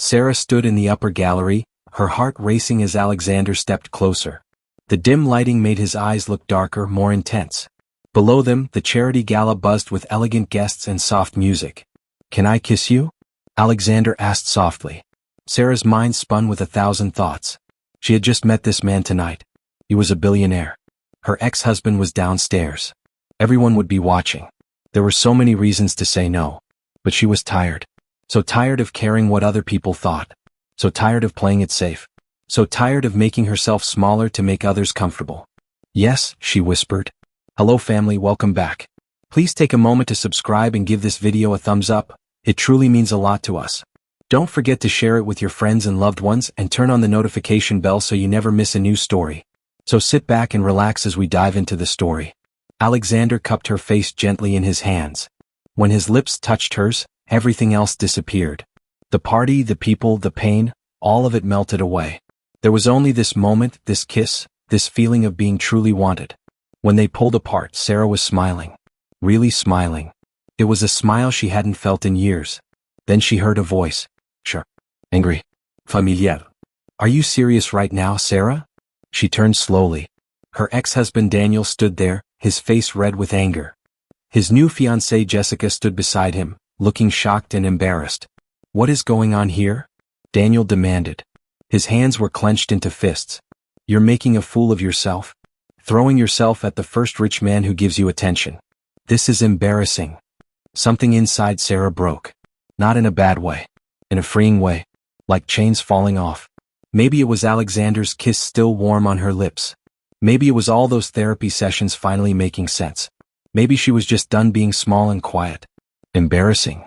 Sarah stood in the upper gallery, her heart racing as Alexander stepped closer. The dim lighting made his eyes look darker, more intense. Below them, the charity gala buzzed with elegant guests and soft music. "Can I kiss you?" Alexander asked softly. Sarah's mind spun with 1,000 thoughts. She had just met this man tonight. He was a billionaire. Her ex-husband was downstairs. Everyone would be watching. There were so many reasons to say no. But she was tired. So tired of caring what other people thought. So tired of playing it safe. So tired of making herself smaller to make others comfortable. "Yes," she whispered. "Hello family, welcome back. Please take a moment to subscribe and give this video a thumbs up. It truly means a lot to us. Don't forget to share it with your friends and loved ones and turn on the notification bell so you never miss a new story. So sit back and relax as we dive into the story." Alexander cupped her face gently in his hands. When his lips touched hers, everything else disappeared. The party, the people, the pain, all of it melted away. There was only this moment, this kiss, this feeling of being truly wanted. When they pulled apart, Sarah was smiling. Really smiling. It was a smile she hadn't felt in years. Then she heard a voice. "Sure. Angry. Familiar. Are you serious right now, Sarah?" She turned slowly. Her ex-husband Daniel stood there, his face red with anger. His new fiancée Jessica stood beside him, looking shocked and embarrassed. "What is going on here?" Daniel demanded. His hands were clenched into fists. "You're making a fool of yourself. Throwing yourself at the first rich man who gives you attention. This is embarrassing." Something inside Sarah broke. Not in a bad way. In a freeing way. Like chains falling off. Maybe it was Alexander's kiss still warm on her lips. Maybe it was all those therapy sessions finally making sense. Maybe she was just done being small and quiet. "Embarrassing,"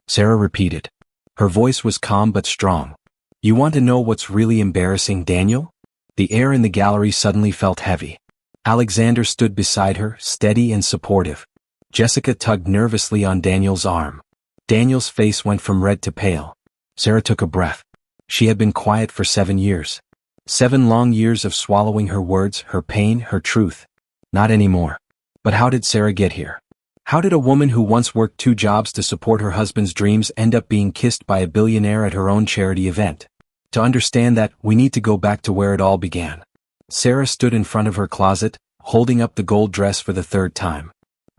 Sarah repeated. Her voice was calm but strong. "You want to know what's really embarrassing, Daniel?" The air in the gallery suddenly felt heavy. Alexander stood beside her, steady and supportive. Jessica tugged nervously on Daniel's arm. Daniel's face went from red to pale. Sarah took a breath. She had been quiet for 7 years. 7 long years of swallowing her words, her pain, her truth. Not anymore. But how did Sarah get here? How did a woman who once worked 2 jobs to support her husband's dreams end up being kissed by a billionaire at her own charity event? To understand that, we need to go back to where it all began. Sarah stood in front of her closet, holding up the gold dress for the 3rd time.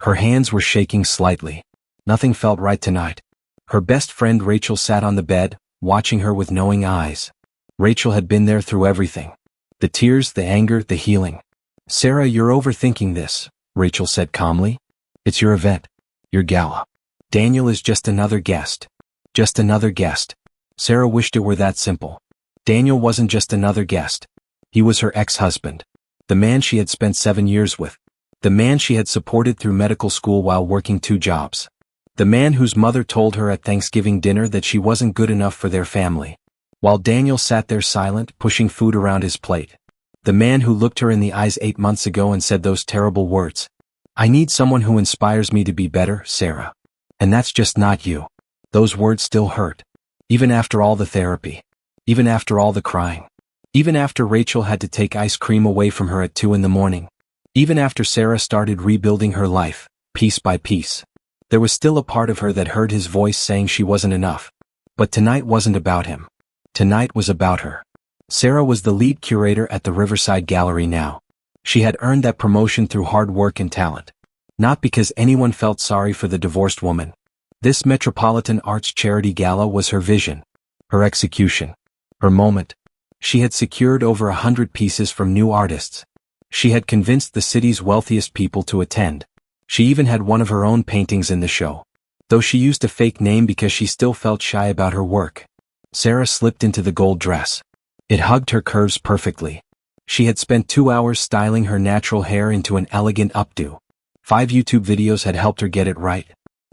Her hands were shaking slightly. Nothing felt right tonight. Her best friend Rachel sat on the bed, watching her with knowing eyes. Rachel had been there through everything. The tears, the anger, the healing. "Sarah, you're overthinking this," Rachel said calmly. "It's your event. Your gala. Daniel is just another guest. Just another guest." Sarah wished it were that simple. Daniel wasn't just another guest. He was her ex-husband. The man she had spent 7 years with. The man she had supported through medical school while working 2 jobs. The man whose mother told her at Thanksgiving dinner that she wasn't good enough for their family. While Daniel sat there silent, pushing food around his plate. The man who looked her in the eyes 8 months ago and said those terrible words. "I need someone who inspires me to be better, Sarah. And that's just not you." Those words still hurt. Even after all the therapy. Even after all the crying. Even after Rachel had to take ice cream away from her at 2 in the morning. Even after Sarah started rebuilding her life, piece by piece. There was still a part of her that heard his voice saying she wasn't enough. But tonight wasn't about him. Tonight was about her. Sarah was the lead curator at the Riverside Gallery now. She had earned that promotion through hard work and talent. Not because anyone felt sorry for the divorced woman. This Metropolitan Arts Charity Gala was her vision. Her execution. Her moment. She had secured over 100 pieces from new artists. She had convinced the city's wealthiest people to attend. She even had one of her own paintings in the show. Though she used a fake name because she still felt shy about her work. Sarah slipped into the gold dress. It hugged her curves perfectly. She had spent 2 hours styling her natural hair into an elegant updo. 5 YouTube videos had helped her get it right.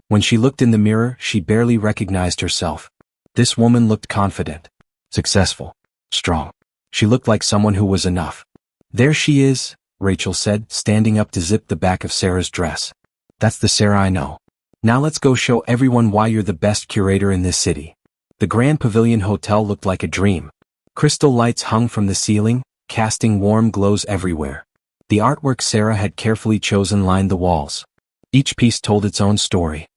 When she looked in the mirror, she barely recognized herself. This woman looked confident. Successful. Strong. She looked like someone who was enough. "There she is," Rachel said, standing up to zip the back of Sarah's dress. "That's the Sarah I know. Now let's go show everyone why you're the best curator in this city." The Grand Pavilion Hotel looked like a dream. Crystal lights hung from the ceiling, casting warm glows everywhere. The artwork Sarah had carefully chosen lined the walls. Each piece told its own story.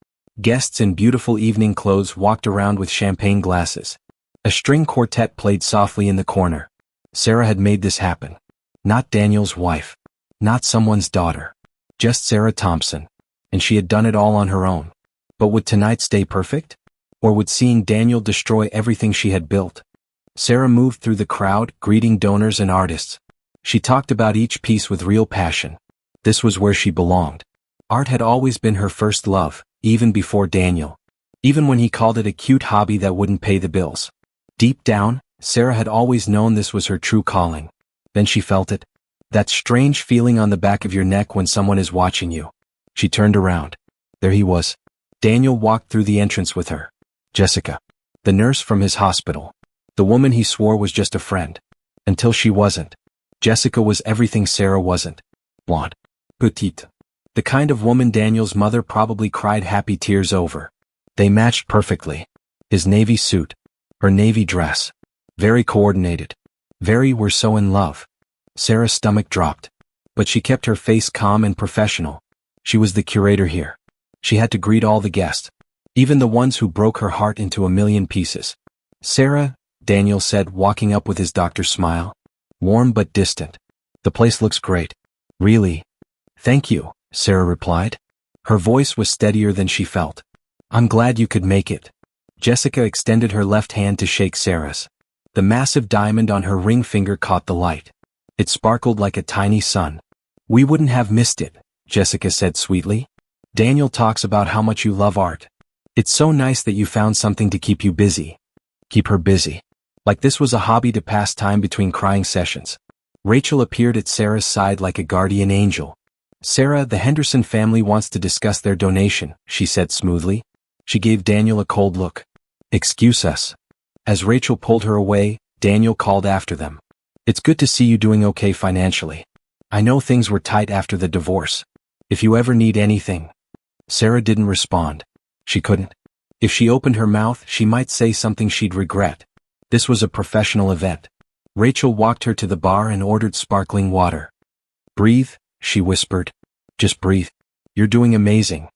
Guests in beautiful evening clothes walked around with champagne glasses. A A string quartet played softly in the corner. Sarah had made this happen. Not Daniel's wife. Not someone's daughter. Just Sarah Thompson. And she had done it all on her own. But would tonight stay perfect? Or would seeing Daniel destroy everything she had built? Sarah moved through the crowd, greeting donors and artists. She talked about each piece with real passion. This was where she belonged. Art had always been her first love, even before Daniel. Even when he called it a cute hobby that wouldn't pay the bills. Deep down, Sarah had always known this was her true calling. Then she felt it. That strange feeling on the back of your neck when someone is watching you. She turned around. There he was. Daniel walked through the entrance with her. Jessica. The nurse from his hospital. The woman he swore was just a friend. Until she wasn't. Jessica was everything Sarah wasn't. Blonde. Petite. The kind of woman Daniel's mother probably cried happy tears over. They matched perfectly. His navy suit. Her navy dress. Very coordinated. Very were so in love. Sarah's stomach dropped. But she kept her face calm and professional. She was the curator here. She had to greet all the guests. Even the ones who broke her heart into a million pieces. Sarah, Daniel said, walking up with his doctor's smile. Warm but distant. The place looks great. Really? Thank you, Sarah replied. Her voice was steadier than she felt. I'm glad you could make it. Jessica extended her left hand to shake Sarah's. The massive diamond on her ring finger caught the light. It sparkled like a tiny sun. We wouldn't have missed it, Jessica said sweetly. Daniel talks about how much you love art. It's so nice that you found something to keep you busy. Keep her busy. Like this was a hobby to pass time between crying sessions. Rachel appeared at Sarah's side like a guardian angel. Sarah, the Henderson family wants to discuss their donation, she said smoothly. She gave Daniel a cold look. Excuse us. As Rachel pulled her away, Daniel called after them. It's good to see you doing okay financially. I know things were tight after the divorce. If you ever need anything. Sarah didn't respond. She couldn't. If she opened her mouth, she might say something she'd regret. This was a professional event. Rachel walked her to the bar and ordered sparkling water. Breathe, she whispered. Just breathe. You're doing amazing.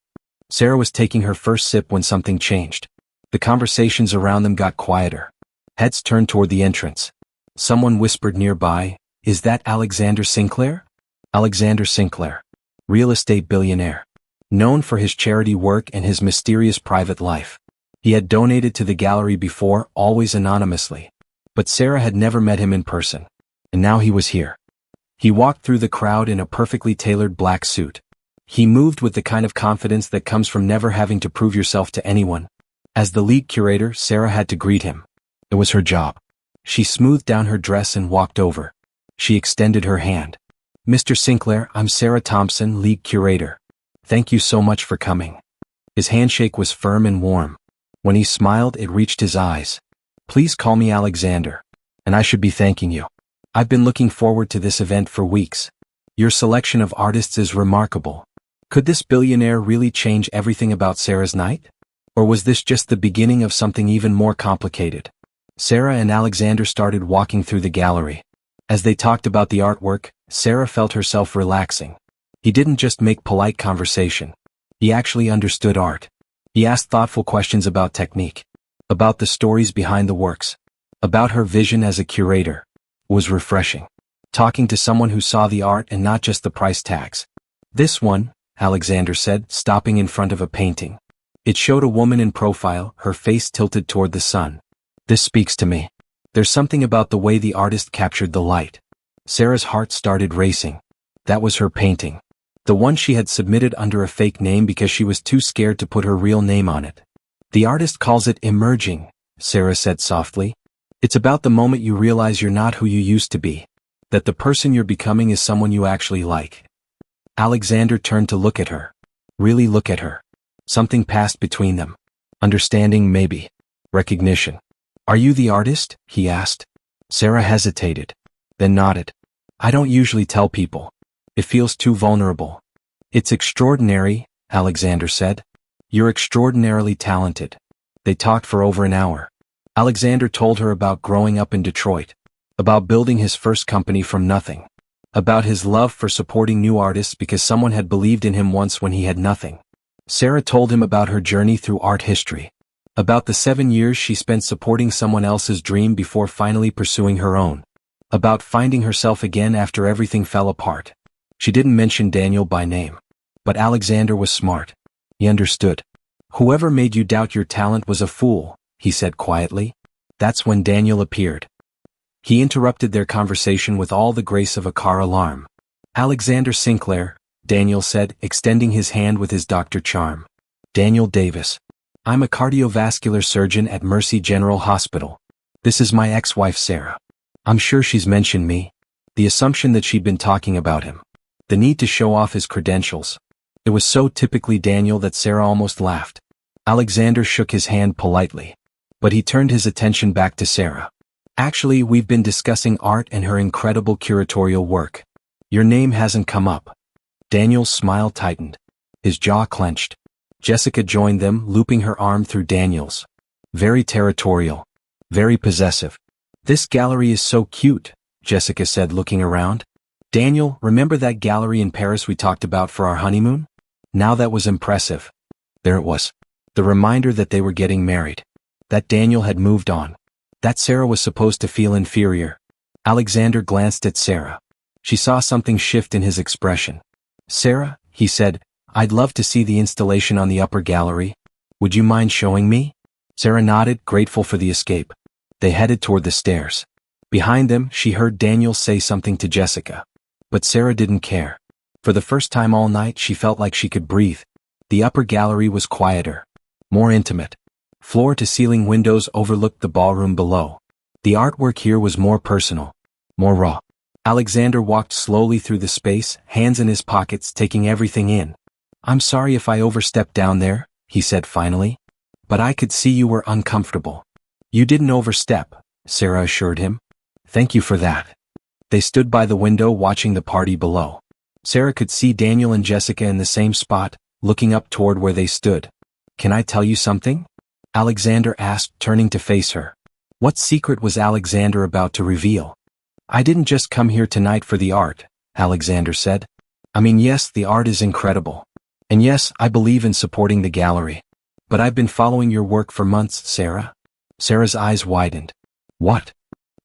Sarah was taking her first sip when something changed. The conversations around them got quieter. Heads turned toward the entrance. Someone whispered nearby, "Is that Alexander Sinclair?" Alexander Sinclair. Real estate billionaire. Known for his charity work and his mysterious private life. He had donated to the gallery before, always anonymously. But Sarah had never met him in person. And now he was here. He walked through the crowd in a perfectly tailored black suit. He moved with the kind of confidence that comes from never having to prove yourself to anyone. As the lead curator, Sarah had to greet him. It was her job. She smoothed down her dress and walked over. She extended her hand. Mr. Sinclair, I'm Sarah Thompson, lead curator. Thank you so much for coming. His handshake was firm and warm. When he smiled, it reached his eyes. Please call me Alexander. And I should be thanking you. I've been looking forward to this event for weeks. Your selection of artists is remarkable. Could this billionaire really change everything about Sarah's night? Or was this just the beginning of something even more complicated? Sarah and Alexander started walking through the gallery. As they talked about the artwork, Sarah felt herself relaxing. He didn't just make polite conversation. He actually understood art. He asked thoughtful questions about technique. About the stories behind the works. About her vision as a curator. It was refreshing. Talking to someone who saw the art and not just the price tags. This one, Alexander said, stopping in front of a painting. It showed a woman in profile, her face tilted toward the sun. This speaks to me. There's something about the way the artist captured the light. Sarah's heart started racing. That was her painting. The one she had submitted under a fake name because she was too scared to put her real name on it. The artist calls it emerging, Sarah said softly. It's about the moment you realize you're not who you used to be. That the person you're becoming is someone you actually like. Alexander turned to look at her. Really look at her. Something passed between them. Understanding maybe. Recognition. Are you the artist? He asked. Sarah hesitated. Then nodded. I don't usually tell people. It feels too vulnerable. It's extraordinary, Alexander said. You're extraordinarily talented. They talked for over an hour. Alexander told her about growing up in Detroit. About building his first company from nothing. About his love for supporting new artists because someone had believed in him once when he had nothing. Sarah told him about her journey through art history. About the 7 years she spent supporting someone else's dream before finally pursuing her own. About finding herself again after everything fell apart. She didn't mention Daniel by name. But Alexander was smart. He understood. "Whoever made you doubt your talent was a fool," he said quietly. That's when Daniel appeared. He interrupted their conversation with all the grace of a car alarm. "Alexander Sinclair," Daniel said, extending his hand with his doctor charm. "Daniel Davis. I'm a cardiovascular surgeon at Mercy General Hospital. This is my ex-wife Sarah. I'm sure she's mentioned me." The assumption that she'd been talking about him. The need to show off his credentials. It was so typically Daniel that Sarah almost laughed. Alexander shook his hand politely. But he turned his attention back to Sarah. "Actually, we've been discussing art and her incredible curatorial work. Your name hasn't come up." Daniel's smile tightened. His jaw clenched. Jessica joined them, looping her arm through Daniel's. "Very territorial. Very possessive." "This gallery is so cute," Jessica said, looking around. "Daniel, remember that gallery in Paris we talked about for our honeymoon?" Now that was impressive. There it was. The reminder that they were getting married. That Daniel had moved on. That Sarah was supposed to feel inferior. Alexander glanced at Sarah. She saw something shift in his expression. "Sarah," he said, "I'd love to see the installation on the upper gallery. Would you mind showing me?" Sarah nodded, grateful for the escape. They headed toward the stairs. Behind them, she heard Daniel say something to Jessica. But Sarah didn't care. For the first time all night, she felt like she could breathe. The upper gallery was quieter. More intimate. Floor-to-ceiling windows overlooked the ballroom below. The artwork here was more personal. More raw. Alexander walked slowly through the space, hands in his pockets, taking everything in. "I'm sorry if I overstepped down there," he said finally. "But I could see you were uncomfortable." "You didn't overstep," Sarah assured him. "Thank you for that." They stood by the window watching the party below. Sarah could see Daniel and Jessica in the same spot, looking up toward where they stood. "Can I tell you something?" Alexander asked, turning to face her. What secret was Alexander about to reveal? "I didn't just come here tonight for the art," Alexander said. "I mean, yes, the art is incredible. And yes, I believe in supporting the gallery. But I've been following your work for months, Sarah." Sarah's eyes widened. "What?"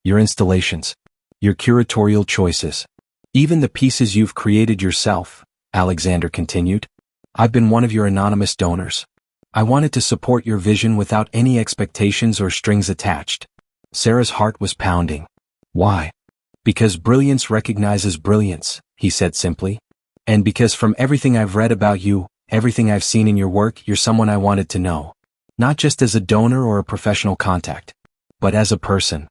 "Your installations. Your curatorial choices. Even the pieces you've created yourself," Alexander continued. "I've been one of your anonymous donors. I wanted to support your vision without any expectations or strings attached." Sarah's heart was pounding. "Why?" "Because brilliance recognizes brilliance," he said simply. "And because from everything I've read about you, everything I've seen in your work, you're someone I wanted to know. Not just as a donor or a professional contact, but as a person."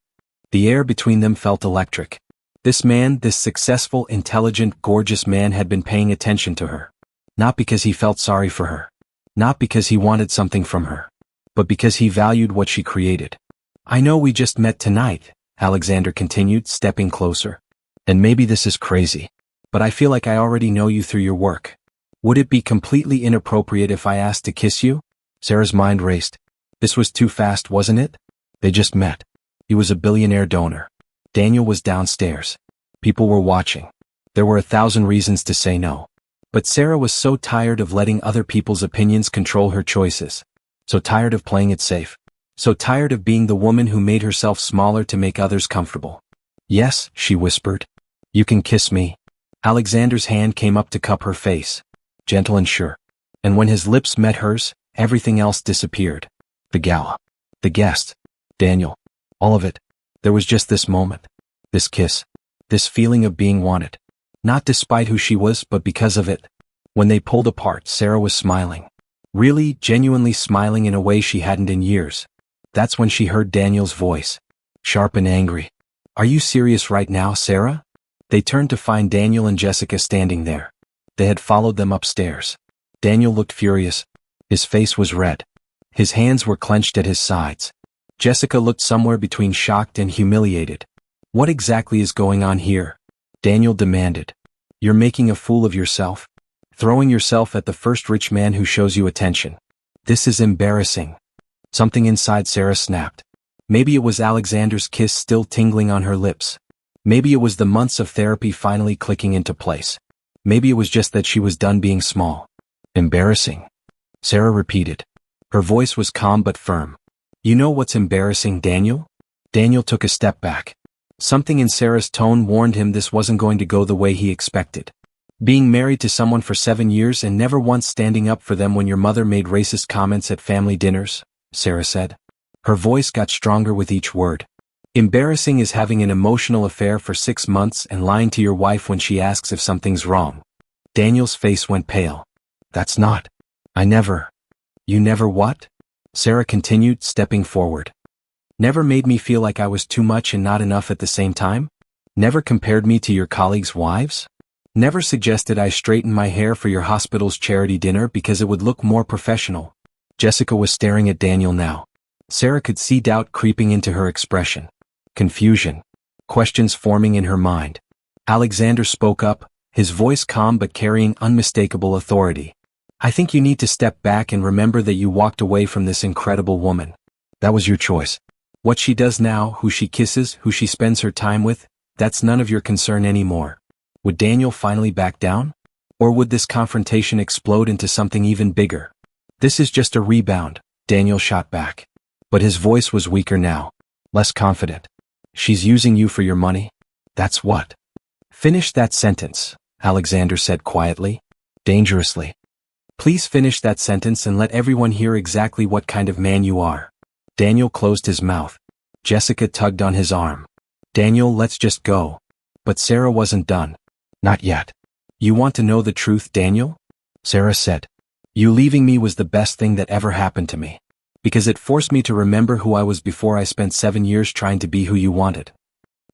The air between them felt electric. This man, this successful, intelligent, gorgeous man had been paying attention to her. Not because he felt sorry for her. Not because he wanted something from her. But because he valued what she created. "I know we just met tonight," Alexander continued, stepping closer. "And maybe this is crazy. But I feel like I already know you through your work. Would it be completely inappropriate if I asked to kiss you?" Sarah's mind raced. This was too fast, wasn't it? They just met. He was a billionaire donor. Daniel was downstairs. People were watching. There were 1,000 reasons to say no. But Sarah was so tired of letting other people's opinions control her choices. So tired of playing it safe. So tired of being the woman who made herself smaller to make others comfortable. "Yes," she whispered. "You can kiss me." Alexander's hand came up to cup her face. Gentle and sure. And when his lips met hers, everything else disappeared. The gala. The guest. Daniel. All of it. There was just this moment. This kiss. This feeling of being wanted. Not despite who she was, but because of it. When they pulled apart, Sarah was smiling. Really, genuinely smiling in a way she hadn't in years. That's when she heard Daniel's voice. Sharp and angry. "Are you serious right now, Sarah?" They turned to find Daniel and Jessica standing there. They had followed them upstairs. Daniel looked furious. His face was red. His hands were clenched at his sides. Jessica looked somewhere between shocked and humiliated. "What exactly is going on here?" Daniel demanded. "You're making a fool of yourself. Throwing yourself at the first rich man who shows you attention. This is embarrassing." Something inside Sarah snapped. Maybe it was Alexander's kiss still tingling on her lips. Maybe it was the months of therapy finally clicking into place. Maybe it was just that she was done being small. "Embarrassing," Sarah repeated. Her voice was calm but firm. You know what's embarrassing, Daniel? Daniel took a step back. Something in Sarah's tone warned him this wasn't going to go the way he expected. Being married to someone for 7 years and never once standing up for them when your mother made racist comments at family dinners, Sarah said. Her voice got stronger with each word. Embarrassing is having an emotional affair for 6 months and lying to your wife when she asks if something's wrong. Daniel's face went pale. That's not. I never. You never what? Sarah continued, stepping forward. Never made me feel like I was too much and not enough at the same time? Never compared me to your colleagues' wives? Never suggested I straighten my hair for your hospital's charity dinner because it would look more professional? Jessica was staring at Daniel now. Sarah could see doubt creeping into her expression. Confusion. Questions forming in her mind. Alexander spoke up, his voice calm but carrying unmistakable authority. I think you need to step back and remember that you walked away from this incredible woman. That was your choice. What she does now, who she kisses, who she spends her time with, that's none of your concern anymore. Would Daniel finally back down? Or would this confrontation explode into something even bigger? This is just a rebound, Daniel shot back. But his voice was weaker now, less confident. She's using you for your money? That's what? Finish that sentence, Alexander said quietly, dangerously. Please finish that sentence and let everyone hear exactly what kind of man you are. Daniel closed his mouth. Jessica tugged on his arm. Daniel, let's just go. But Sarah wasn't done. Not yet. You want to know the truth, Daniel? Sarah said. You leaving me was the best thing that ever happened to me. Because it forced me to remember who I was before I spent 7 years trying to be who you wanted.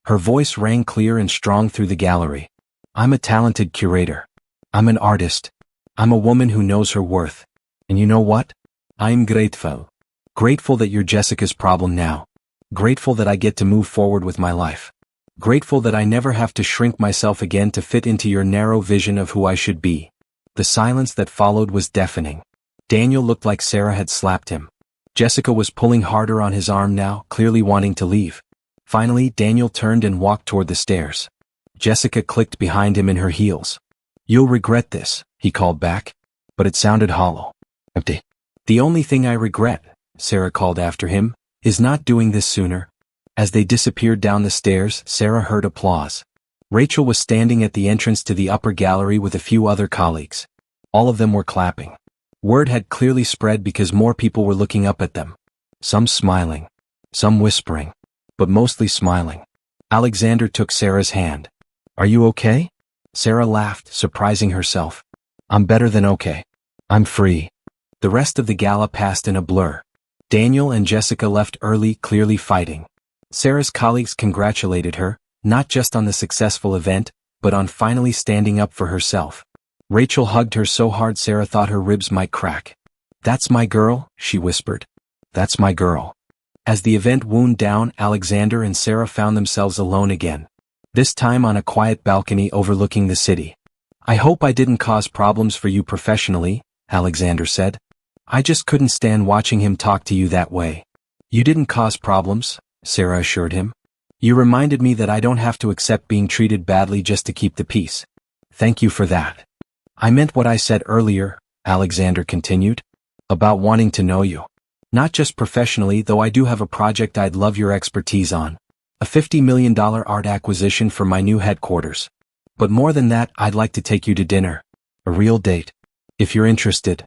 Her voice rang clear and strong through the gallery. I'm a talented curator. I'm an artist. I'm a woman who knows her worth. And you know what? I'm grateful. Grateful that you're Jessica's problem now. Grateful that I get to move forward with my life. Grateful that I never have to shrink myself again to fit into your narrow vision of who I should be. The silence that followed was deafening. Daniel looked like Sarah had slapped him. Jessica was pulling harder on his arm now, clearly wanting to leave. Finally, Daniel turned and walked toward the stairs. Jessica clicked behind him in her heels. You'll regret this, he called back. But it sounded hollow. Empty. The only thing I regret, Sarah called after him, is not doing this sooner. As they disappeared down the stairs, Sarah heard applause. Rachel was standing at the entrance to the upper gallery with a few other colleagues. All of them were clapping. Word had clearly spread because more people were looking up at them. Some smiling. Some whispering. But mostly smiling. Alexander took Sarah's hand. Are you okay? Sarah laughed, surprising herself. I'm better than okay. I'm free. The rest of the gala passed in a blur. Daniel and Jessica left early, clearly fighting. Sarah's colleagues congratulated her, not just on the successful event, but on finally standing up for herself. Rachel hugged her so hard Sarah thought her ribs might crack. That's my girl, she whispered. That's my girl. As the event wound down, Alexander and Sarah found themselves alone again. This time on a quiet balcony overlooking the city. I hope I didn't cause problems for you professionally, Alexander said. I just couldn't stand watching him talk to you that way. You didn't cause problems, Sarah assured him. You reminded me that I don't have to accept being treated badly just to keep the peace. Thank you for that. I meant what I said earlier, Alexander continued, about wanting to know you. Not just professionally, though I do have a project I'd love your expertise on. A $50 million art acquisition for my new headquarters. But more than that, I'd like to take you to dinner. A real date. If you're interested.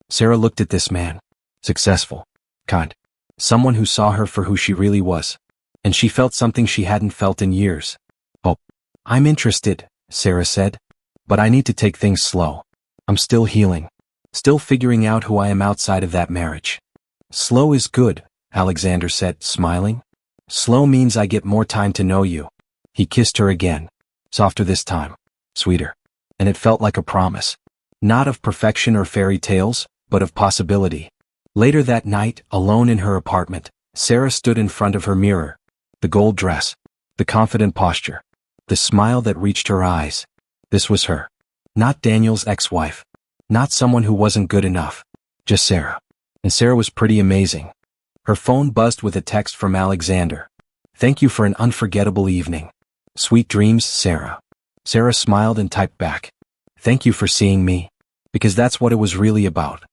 Sarah looked at this man. Successful. Kind. Someone who saw her for who she really was. And she felt something she hadn't felt in years. Oh. I'm interested, Sarah said. But I need to take things slow. I'm still healing. Still figuring out who I am outside of that marriage. Slow is good, Alexander said, smiling. Slow means I get more time to know you. He kissed her again. Softer this time. Sweeter. And it felt like a promise. Not of perfection or fairy tales, but of possibility. Later that night, alone in her apartment, Sarah stood in front of her mirror. The gold dress. The confident posture. The smile that reached her eyes. This was her. Not Daniel's ex-wife. Not someone who wasn't good enough. Just Sarah. And Sarah was pretty amazing. Her phone buzzed with a text from Alexander. Thank you for an unforgettable evening. Sweet dreams, Sarah. Sarah smiled and typed back. Thank you for seeing me. Because that's what it was really about.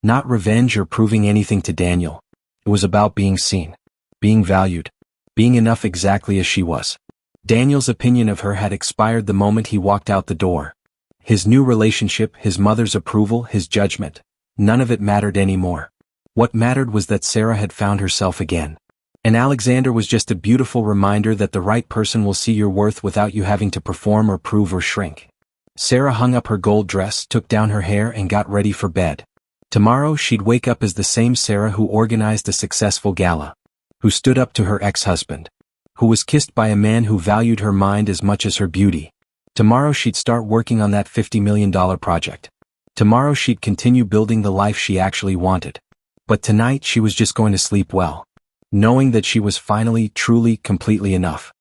Not revenge or proving anything to Daniel. It was about being seen. Being valued. Being enough exactly as she was. Daniel's opinion of her had expired the moment he walked out the door. His new relationship, his mother's approval, his judgment. None of it mattered anymore. What mattered was that Sarah had found herself again. And Alexander was just a beautiful reminder that the right person will see your worth without you having to perform or prove or shrink. Sarah hung up her gold dress, took down her hair and got ready for bed. Tomorrow she'd wake up as the same Sarah who organized a successful gala. Who stood up to her ex-husband. Who was kissed by a man who valued her mind as much as her beauty. Tomorrow she'd start working on that $50 million project. Tomorrow she'd continue building the life she actually wanted. But tonight she was just going to sleep well. Knowing that she was finally, truly, completely enough.